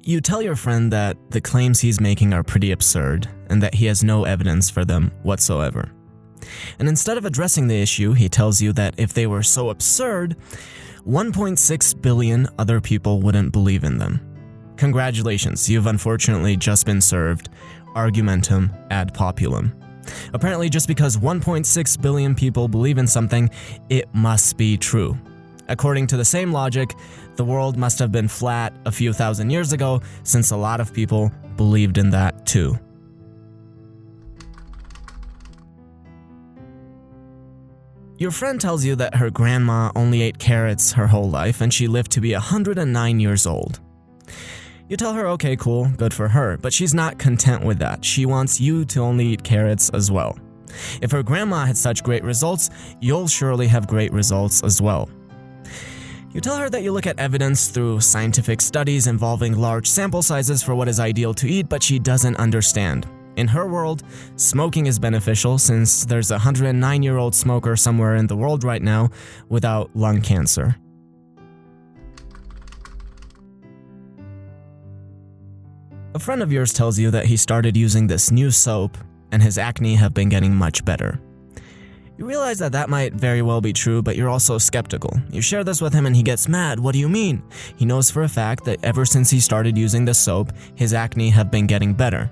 You tell your friend that the claims he's making are pretty absurd and that he has no evidence for them whatsoever. And instead of addressing the issue, he tells you that if they were so absurd, 1.6 billion other people wouldn't believe in them. Congratulations, you've unfortunately just been served argumentum ad populum. Apparently, just because 1.6 billion people believe in something, it must be true. According to the same logic, the world must have been flat a few thousand years ago, since a lot of people believed in that too. Your friend tells you that her grandma only ate carrots her whole life and she lived to be 109 years old. You tell her, okay, cool, good for her, but she's not content with that. She wants you to only eat carrots as well. If her grandma had such great results, you'll surely have great results as well. You tell her that you look at evidence through scientific studies involving large sample sizes for what is ideal to eat, but she doesn't understand. In her world, smoking is beneficial since there's a 109-year-old smoker somewhere in the world right now without lung cancer. A friend of yours tells you that he started using this new soap and his acne have been getting much better. You realize that that might very well be true, but you're also skeptical. You share this with him and he gets mad. What do you mean? He knows for a fact that ever since he started using the soap, his acne have been getting better.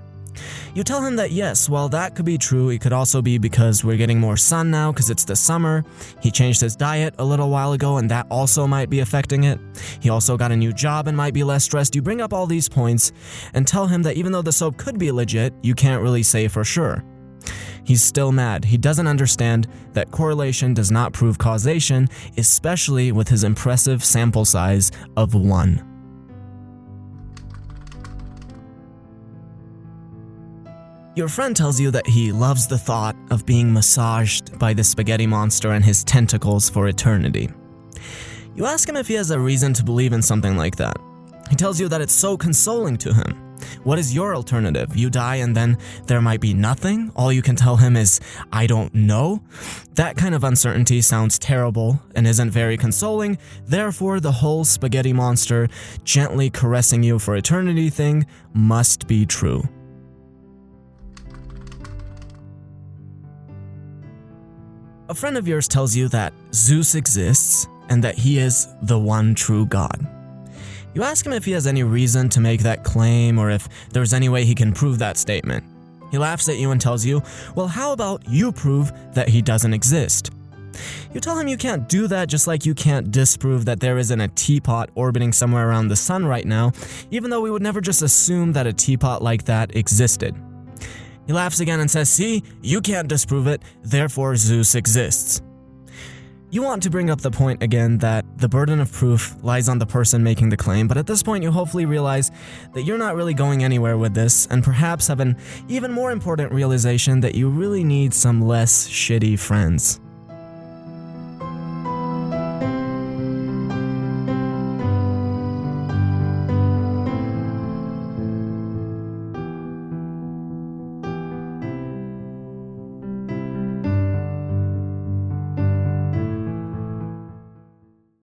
You tell him that yes, well, that could be true. It could also be because we're getting more sun now because it's the summer. He changed his diet a little while ago and that also might be affecting it. He also got a new job and might be less stressed. You bring up all these points and tell him that even though the soap could be legit, you can't really say for sure. He's still mad. He doesn't understand that correlation does not prove causation, especially with his impressive sample size of 1. Your friend tells you that he loves the thought of being massaged by the spaghetti monster and his tentacles for eternity. You ask him if he has a reason to believe in something like that. He tells you that it's so consoling to him. What is your alternative? You die and then there might be nothing? All you can tell him is, I don't know? That kind of uncertainty sounds terrible and isn't very consoling. Therefore, the whole spaghetti monster gently caressing you for eternity thing must be true. A friend of yours tells you that Zeus exists and that he is the one true God. You ask him if he has any reason to make that claim or if there's any way he can prove that statement. He laughs at you and tells you, well, how about you prove that he doesn't exist? You tell him you can't do that, just like you can't disprove that there isn't a teapot orbiting somewhere around the sun right now, even though we would never just assume that a teapot like that existed. He laughs again and says, see, you can't disprove it, therefore Zeus exists. You want to bring up the point again that the burden of proof lies on the person making the claim, but at this point you hopefully realize that you're not really going anywhere with this and perhaps have an even more important realization that you really need some less shitty friends.